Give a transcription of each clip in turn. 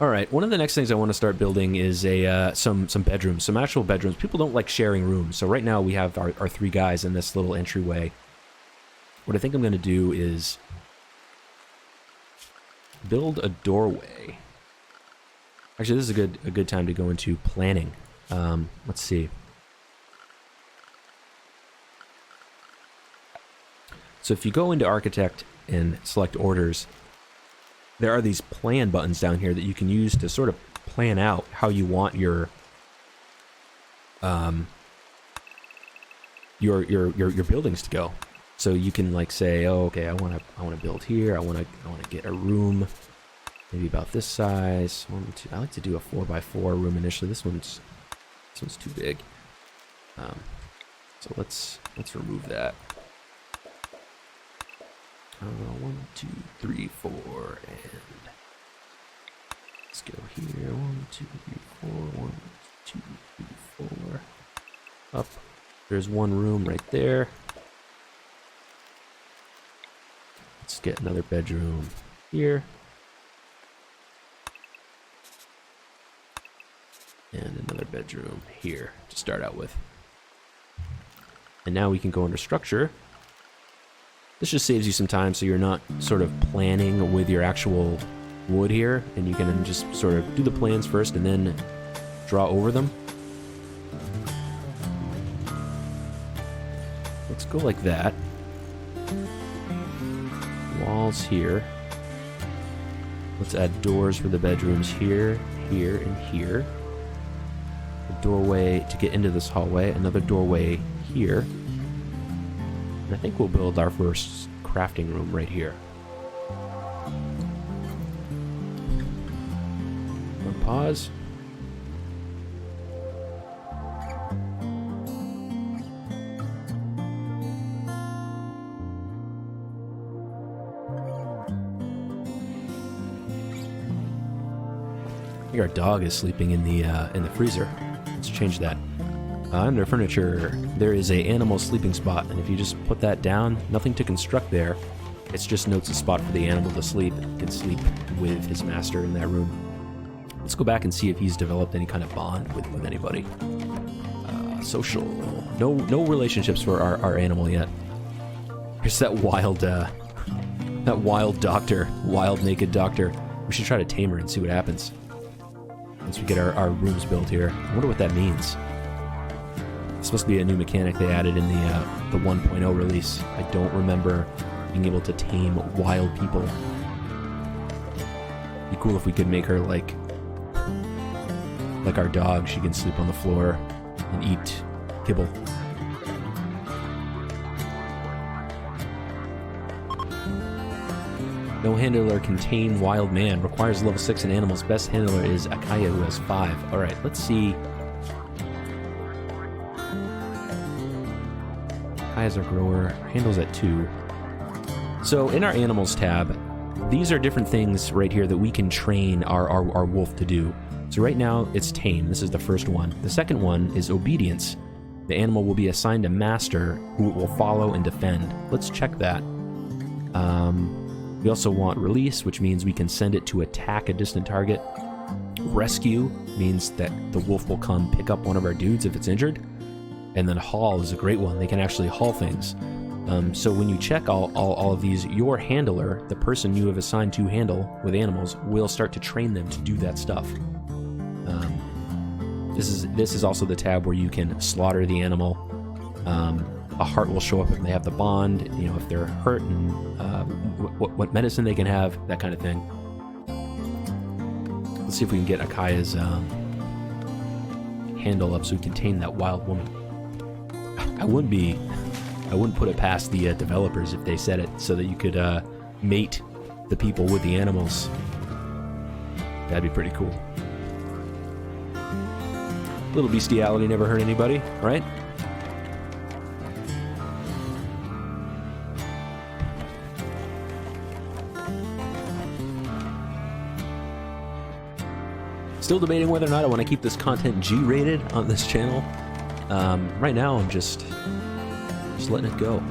All right, one of the next things I want to start building is some bedrooms, some actual bedrooms. People don't like sharing rooms, so right now we have our three guys in this little entryway. What I think I'm going to do is build a doorway. Actually, this is a good time to go into planning. Let's see. So if you go into Architect and select Orders, there are these plan buttons down here that you can use to sort of plan out how you want your buildings to go. So you can like say, oh, okay, I want to build here. I want to get a room, maybe about this size. I like to do a 4x4 room initially. This one's too big. So let's remove that. 1, 2, 3, 4, and let's go here. 1, 2, 3, 4. 1, 2, 3, 4. Up. There's one room right there. Let's get another bedroom here. And another bedroom here to start out with. And now we can go under structure. This just saves you some time so you're not sort of planning with your actual wood here, and you can just sort of do the plans first and then draw over them. Let's go like that. Walls here. Let's add doors for the bedrooms here, here, and here. A doorway to get into this hallway, another doorway here. And I think we'll build our first crafting room right here. Pause. I think our dog is sleeping in the freezer. Let's change that. Under furniture, there is a animal sleeping spot, and if you just put that down, nothing to construct there. It just notes a spot for the animal to sleep. It can sleep with his master in that room. Let's go back and see if he's developed any kind of bond with anybody. Social. No relationships for our animal yet. Here's that wild doctor, wild naked doctor. We should try to tame her and see what happens. Once we get our rooms built here. I wonder what that means. It's supposed to be a new mechanic they added in the 1.0 release. I don't remember being able to tame wild people. It'd be cool if we could make her like our dog. She can sleep on the floor and eat kibble. No handler can tame wild man. Requires level 6 in animals. Best handler is Akaya, who has 5. Alright, let's see. Akaya's our grower. Handles at 2. So in our animals tab, these are different things right here that we can train our wolf to do. So right now it's tame. This is the first one. The second one is obedience. The animal will be assigned a master who it will follow and defend. Let's check that. We also want release, which means we can send it to attack a distant target. Rescue means that the wolf will come pick up one of our dudes if it's injured. And then haul is a great one. They can actually haul things. So when you check all of these, your handler, the person you have assigned to handle with animals, will start to train them to do that stuff. This is also the tab where you can slaughter the animal. A heart will show up if they have the bond, you know, if they're hurt, and what medicine they can have, that kind of thing. Let's see if we can get Akaya's handle up so we can tame that wild woman. I wouldn't put it past the developers if they said it so that you could mate the people with the animals. That'd be pretty cool. Little bestiality never hurt anybody, right? Still debating whether or not I want to keep this content G-rated on this channel. Right now, I'm just letting it go.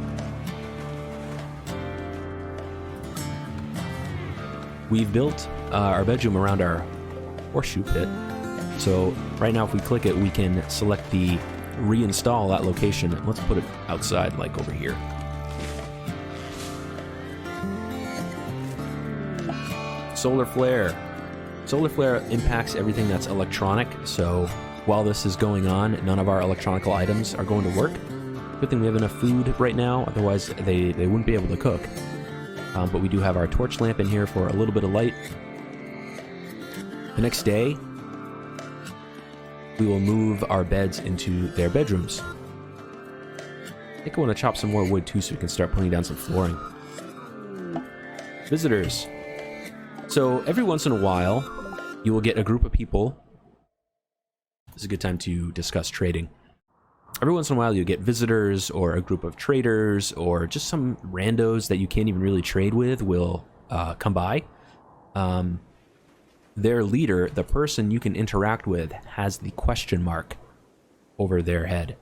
We've built our bedroom around our horseshoe pit. So right now if we click it, we can select the reinstall at location. Let's put it outside, like over here. Solar flare. Solar flare impacts everything that's electronic, so while this is going on, none of our electronical items are going to work. Good thing we have enough food right now, otherwise they wouldn't be able to cook. But we do have our torch lamp in here for a little bit of light. The next day, we will move our beds into their bedrooms. I think I want to chop some more wood too so we can start putting down some flooring. Visitors. So every once in a while, you will get a group of people. This is a good time to discuss trading. Every once in a while, you get visitors or a group of traders or just some randos that you can't even really trade with will come by. Their leader, the person you can interact with, has the question mark over their head.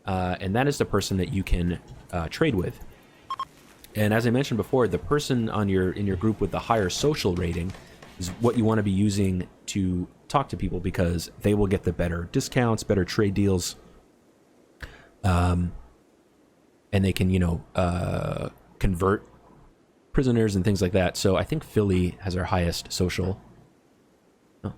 And that is the person that you can trade with. And as I mentioned before, the person in your group with the higher social rating is what you want to be using to talk to people, because they will get the better discounts, better trade deals. And they can, convert prisoners and things like that. So I think Philly has our highest social. Oh,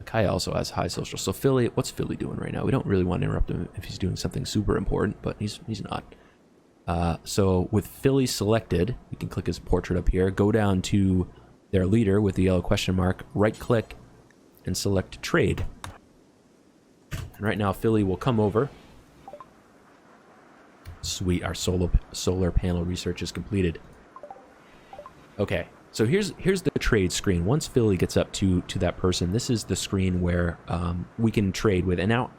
Kaya also has high social. So Philly, what's Philly doing right now? We don't really want to interrupt him if he's doing something super important, but he's not. So with Philly selected, we can click his portrait up here, go down to their leader with the yellow question mark, right click, and select trade. And right now Philly will come over. Sweet, our solar panel research is completed. Okay, so here's the trade screen. Once Philly gets up to that person, this is the screen where we can trade with. And now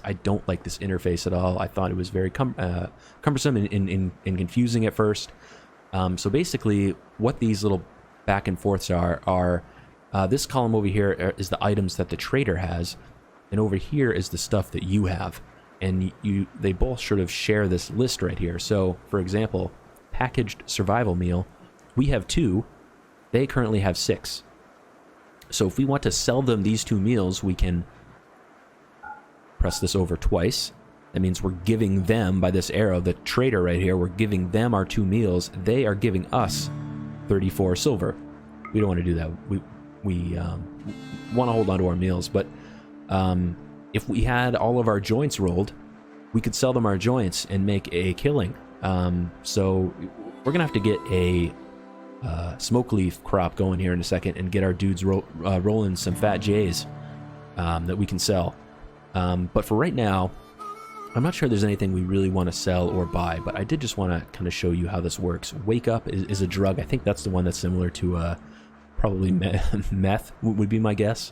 I don't like this interface at all. I thought it was very cumbersome and confusing at first. So basically, what these little back and forths are this column over here is the items that the trader has, and over here is the stuff that you have. And they both sort of share this list right here. So, for example, packaged survival meal, we have 2. They currently have 6. So if we want to sell them these 2 meals, we can press this over twice. That means we're giving them, by this arrow, the trader right here, we're giving them our 2 meals. They are giving us 34 silver. We don't want to do that. We want to hold on to our meals, but if we had all of our joints rolled, we could sell them our joints and make a killing. So we're going to have to get a smokeleaf crop going here in a second and get our dudes rolling some fat J's that we can sell. But for right now, I'm not sure there's anything we really want to sell or buy, but I did just want to kind of show you how this works. Wake Up is a drug. I think that's the one that's similar to probably meth would be my guess.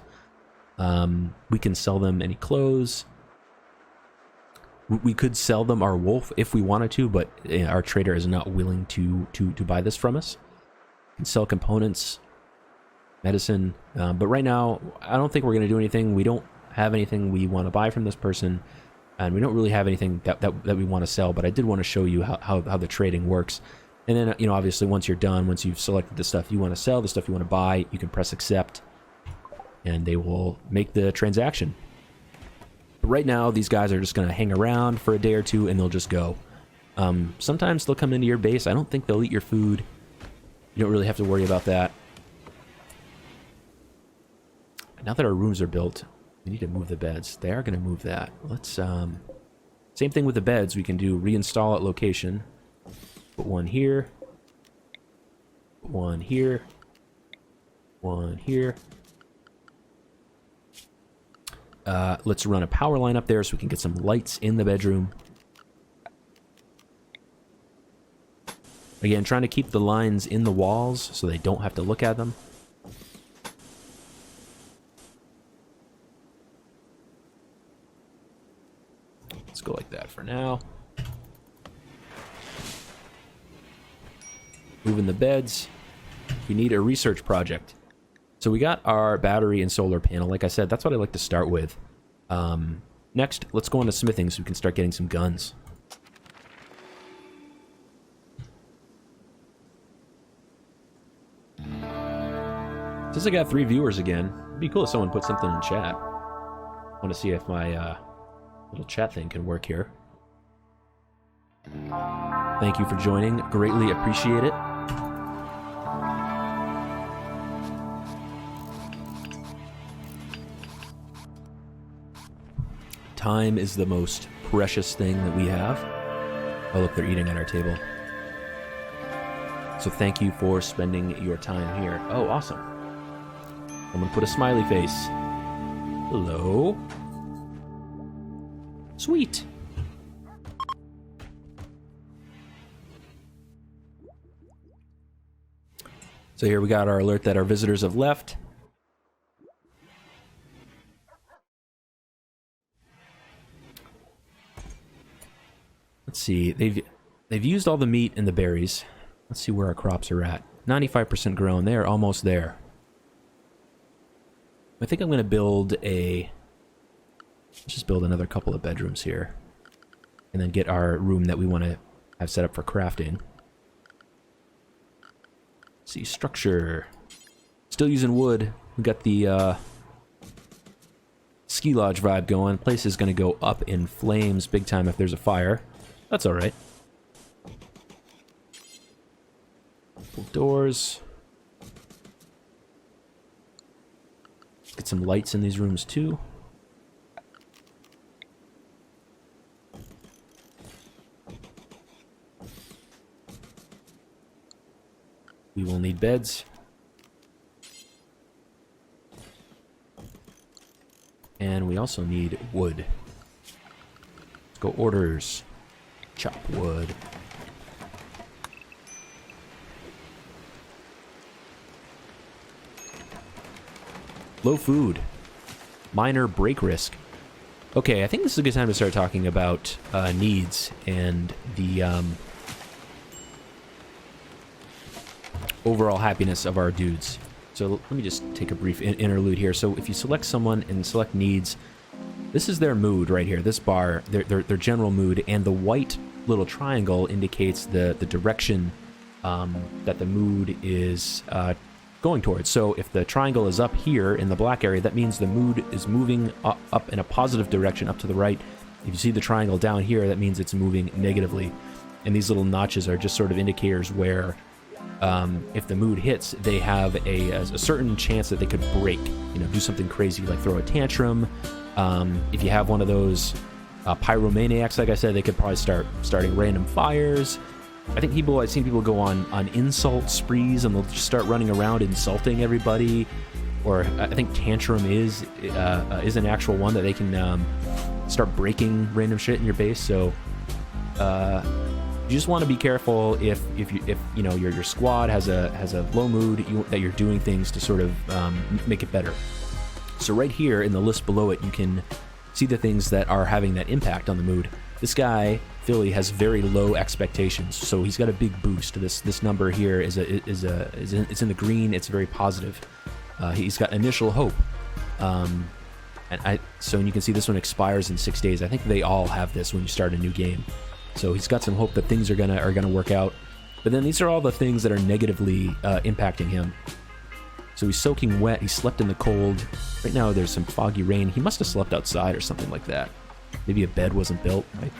We can sell them any clothes. We could sell them our wolf if we wanted to, but our trader is not willing to buy this from us. We can sell components, medicine, but right now I don't think we're going to do anything. We don't have anything we want to buy from this person, and we don't really have anything that we want to sell, but I did want to show you how the trading works. And then, obviously once you're done, once you've selected the stuff you want to sell, the stuff you want to buy, you can press accept, and they will make the transaction. But right now, these guys are just going to hang around for a day or two, and they'll just go. Sometimes they'll come into your base. I don't think they'll eat your food. You don't really have to worry about that. Now that our rooms are built, we need to move the beds. They are going to move that. Let's, same thing with the beds. We can do reinstall at location. Put one here. Put one here. One here. Let's run a power line up there so we can get some lights in the bedroom. Again, trying to keep the lines in the walls so they don't have to look at them. Let's go like that for now. Moving the beds. We need a research project. So we got our battery and solar panel. Like I said, that's what I like to start with. Next, let's go on to smithing so we can start getting some guns. Since I got 3 viewers again, it'd be cool if someone put something in chat. I want to see if my little chat thing can work here. Thank you for joining. Greatly appreciate it. Time is the most precious thing that we have. Oh, look, they're eating at our table. So thank you for spending your time here. Oh, awesome. Someone put a smiley face. Hello. Sweet. So here we got our alert that our visitors have left. Let's see, they've used all the meat and the berries. Let's see where our crops are at. 95% grown. They are almost there. I think I'm going to build a... Let's just build another couple of bedrooms here. And then get our room that we want to have set up for crafting. Let's see, structure. Still using wood. We got the ski lodge vibe going. Place is going to go up in flames big time if there's a fire. That's alright. Doors. Get some lights in these rooms too. We will need beds. And we also need wood. Let's go orders. Chop wood. Low food. Minor break risk. Okay, I think this is a good time to start talking about needs and the overall happiness of our dudes. So let me just take a brief interlude here. So if you select someone and select needs, this is their mood right here. This bar, their general mood, and the white little triangle indicates the direction that the mood is going towards. So if the triangle is up here in the black area, that means the mood is moving up in a positive direction, up to the right. If you see the triangle down here, that means it's moving negatively. And these little notches are just sort of indicators where if the mood hits, they have a certain chance that they could break, you know, do something crazy like throw a tantrum. If you have one of those pyromaniacs, like I said, they could probably starting random fires. I've seen people go on insult sprees and they'll just start running around insulting everybody. Or I think tantrum is an actual one that they can start breaking random shit in your base. So you just want to be careful if you know your squad has a low mood, that you're doing things to sort of make it better. So right here in the list below it, you can see the things that are having that impact on the mood. This guy, Philly, has very low expectations, so he's got a big boost. This number here it's in the green. It's very positive. He's got initial hope, so you can see this one expires in 6 days. I think they all have this when you start a new game. So he's got some hope that things are gonna work out. But then these are all the things that are negatively impacting him. So he's soaking wet. He slept in the cold. Right now there's some foggy rain. He must have slept outside or something like that. Maybe a bed wasn't built. I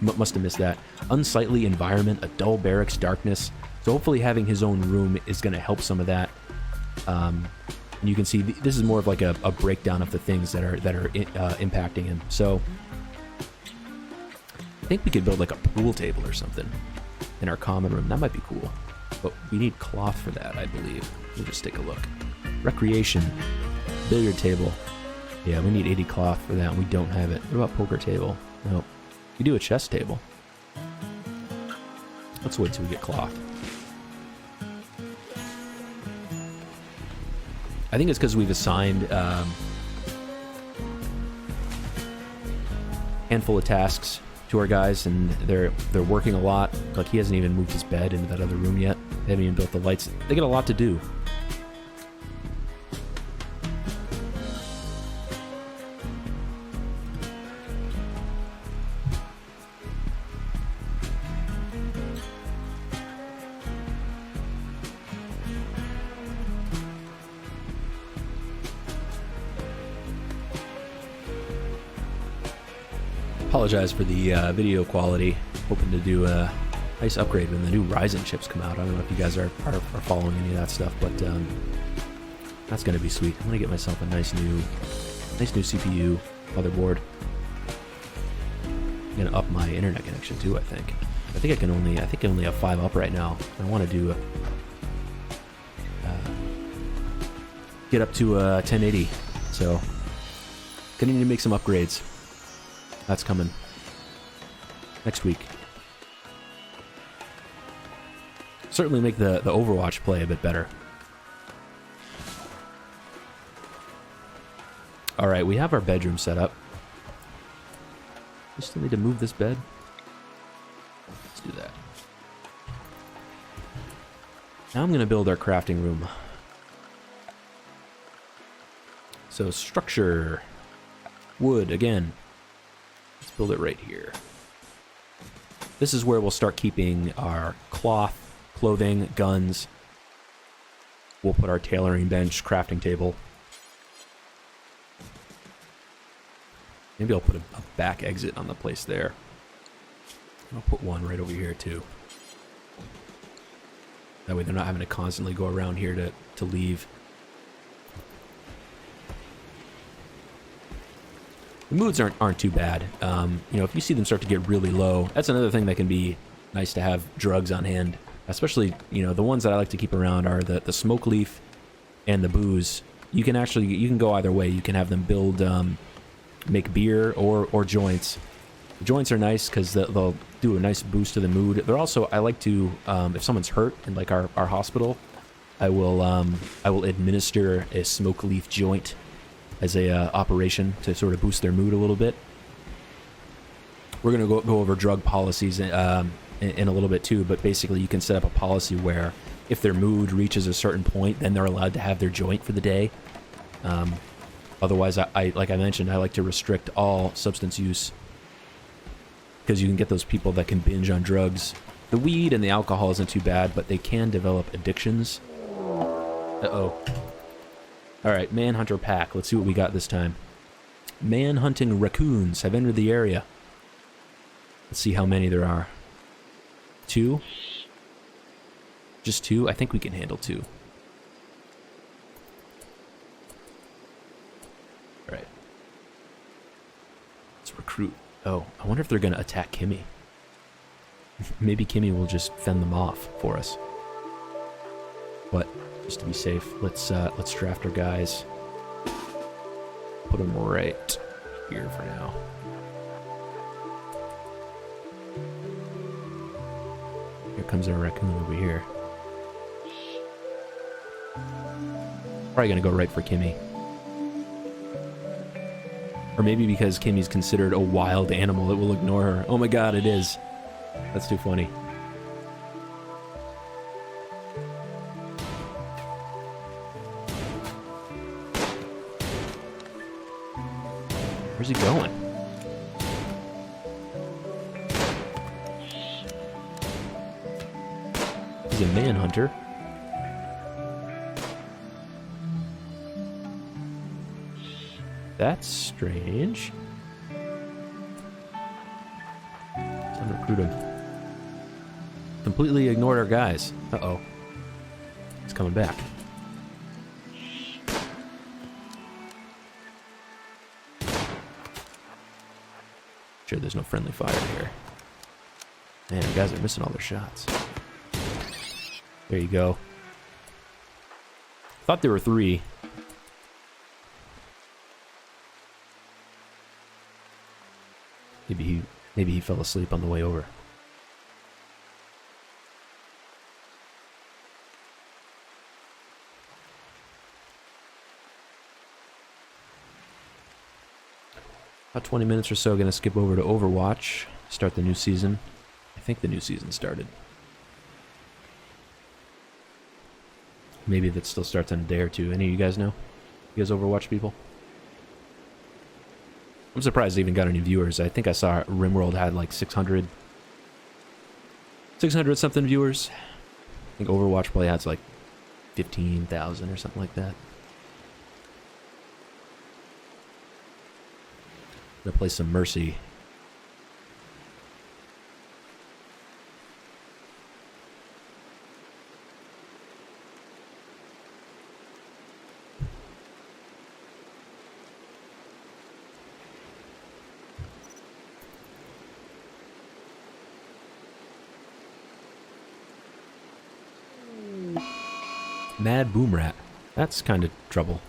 must have missed that. Unsightly environment, a dull barracks, darkness. So hopefully having his own room is going to help some of that. And you can see this is more of like a breakdown of the things that are impacting him. So I think we could build like a pool table or something in our common room. That might be cool. But we need cloth for that, I believe. We'll just take a look. Recreation. Billiard table. Yeah, we need 80 cloth for that, and we don't have it. What about poker table? No. We do a chess table. Let's wait till we get cloth. I think it's because we've assigned handful of tasks to our guys, and they're working a lot. Like, he hasn't even moved his bed into that other room yet. They haven't even built the lights. They got a lot to do. Apologize for the video quality. Hoping to do a nice upgrade when the new Ryzen chips come out. I don't know if you guys are following any of that stuff, but that's going to be sweet. I'm going to get myself a nice new CPU motherboard. I'm going to up my internet connection too, I think. I only have 5 up right now. I want to do get up to 1080. So, gonna need to make some upgrades. That's coming next week. Certainly make the Overwatch play a bit better. Alright, we have our bedroom set up. We still need to move this bed. Let's do that. Now I'm going to build our crafting room. So structure. Wood, again. Let's build it right here. This is where we'll start keeping our cloth, clothing, guns. We'll put our tailoring bench, crafting table. Maybe I'll put a back exit on the place there. I'll put one right over here too. That way they're not having to constantly go around here to leave. The moods aren't too bad. You know, if you see them start to get really low, that's another thing that can be nice to have drugs on hand. Especially, you know, the ones that I like to keep around are the smokeleaf and the booze. You can go either way. You can have them build, make beer or joints. The joints are nice because they'll do a nice boost to the mood. They're also, I like to, if someone's hurt in like our hospital, I will administer a smokeleaf joint as a operation to sort of boost their mood a little bit. We're gonna go over drug policies in a little bit too, but basically you can set up a policy where if their mood reaches a certain point, then they're allowed to have their joint for the day. Otherwise, like I mentioned, I like to restrict all substance use because you can get those people that can binge on drugs. The weed and the alcohol isn't too bad, but they can develop addictions. Uh-oh. Alright, Manhunter Pack. Let's see what we got this time. Man-hunting raccoons have entered the area. Let's see how many there are. 2? Just 2? I think we can handle 2. Alright. Let's recruit. Oh, I wonder if they're going to attack Kimmy. Maybe Kimmy will just fend them off for us. But just to be safe, let's draft our guys. Put them right here for now. Here comes our raccoon over here. Probably gonna go right for Kimmy. Or maybe because Kimmy's considered a wild animal, it will ignore her. Oh my god, it is. That's too funny. Where's he going? He's a manhunter. That's strange. Let's unrecruit him. Completely ignored our guys. Uh-oh. It's coming back. Sure, there's no friendly fire here. Man, the guys are missing all their shots. There you go. Thought there were 3. Maybe he fell asleep on the way over. About 20 minutes or so, gonna skip over to Overwatch, start the new season. I think the new season started. Maybe that still starts in a day or two. Any of you guys know? You guys Overwatch people? I'm surprised they even got any viewers. I think I saw Rimworld had like 600 something viewers. I think Overwatch probably has like 15,000 or something like that. Gonna play some Mercy. Mad boom rat. That's kind of trouble.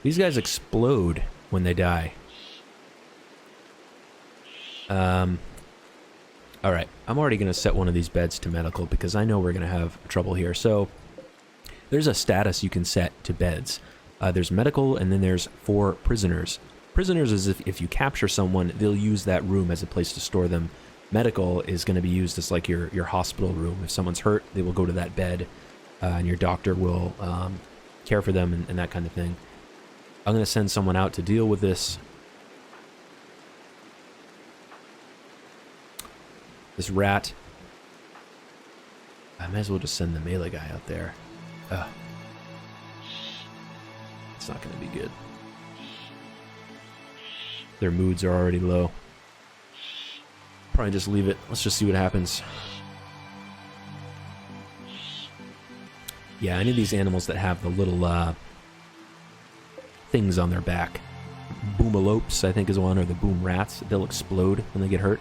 These guys explode when they die. Alright, I'm already going to set one of these beds to medical because I know we're going to have trouble here. So, there's a status you can set to beds. There's medical, and then there's for prisoners. Prisoners is if you capture someone, they'll use that room as a place to store them. Medical is going to be used as like your hospital room. If someone's hurt, they will go to that bed, and your doctor will care for them and that kind of thing. I'm going to send someone out to deal with this. This rat. I might as well just send the melee guy out there. It's not going to be good. Their moods are already low. Probably just leave it. Let's just see what happens. Yeah, any of these animals that have the little things on their back. Boomalopes, I think is one, or the boom rats. They'll explode when they get hurt.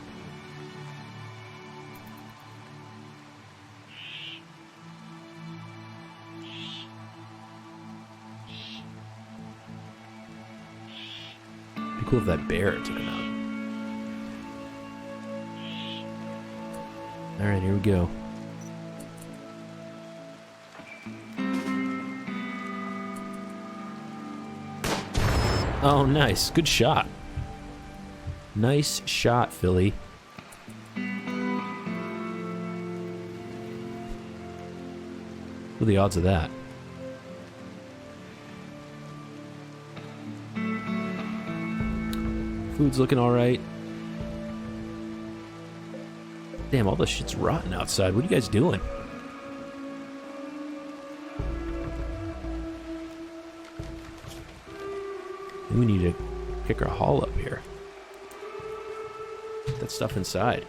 It'd be cool if that bear took him out. Alright, here we go. Oh, nice. Good shot. Nice shot, Philly. What are the odds of that? Food's looking alright. Damn, all this shit's rotten outside. What are you guys doing? We need to pick our haul up here. Put that stuff inside.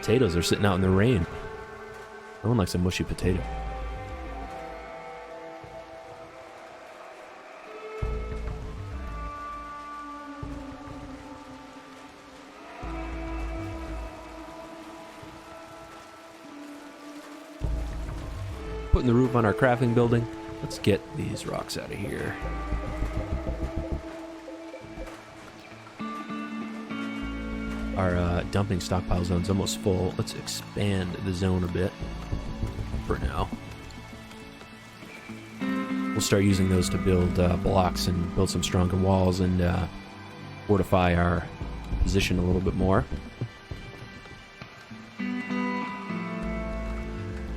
Potatoes are sitting out in the rain. No one likes a mushy potato. Putting the roof on our crafting building. Let's get these rocks out of here. Our dumping stockpile zone's almost full. Let's expand the zone a bit for now. We'll start using those to build blocks and build some stronger walls and fortify our position a little bit more.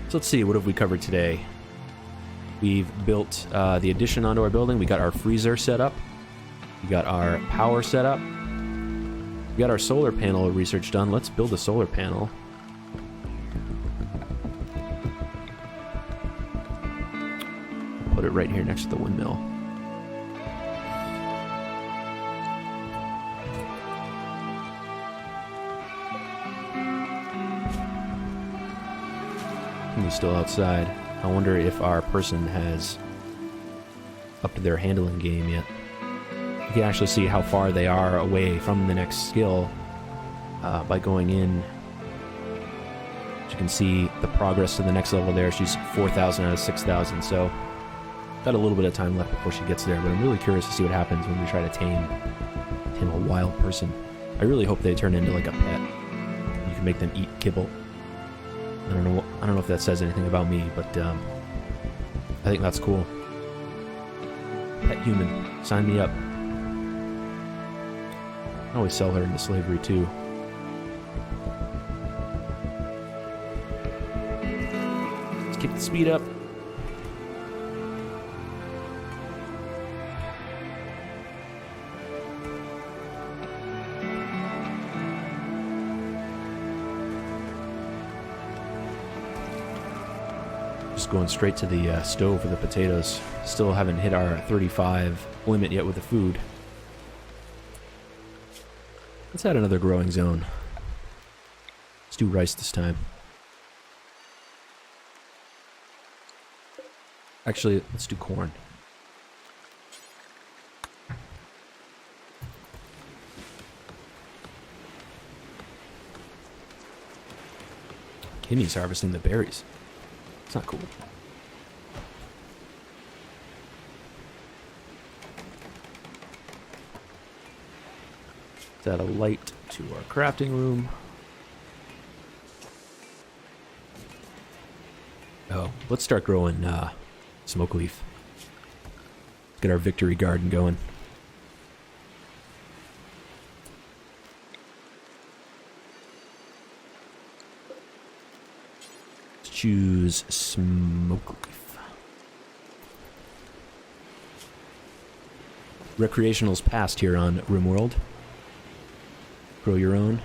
So let's see, what have we covered today? We've built the addition onto our building. We got our freezer set up. We got our power set up. We got our solar panel research done. Let's build a solar panel. Put it right here next to the windmill. He's still outside. I wonder if our person has upped their handling game yet. You can actually see how far they are away from the next skill by going in. As you can see the progress to the next level there. She's 4,000 out of 6,000, so got a little bit of time left before she gets there, but I'm really curious to see what happens when we try to tame a wild person. I really hope they turn into like a pet. You can make them eat kibble. I don't know if that says anything about me, but I think that's cool. Pet human, sign me up. I can always sell her into slavery too. Let's keep the speed up. Just going straight to the stove for the potatoes. Still haven't hit our 35 limit yet with the food. Let's add another growing zone. Let's do rice this time. Actually, let's do corn. And he's harvesting the berries. It's not cool. Let's add a light to our crafting room. Oh, let's start growing smokeleaf. Let's get our victory garden going. Choose smokeleaf. Recreational's passed here on Rimworld. Grow your own.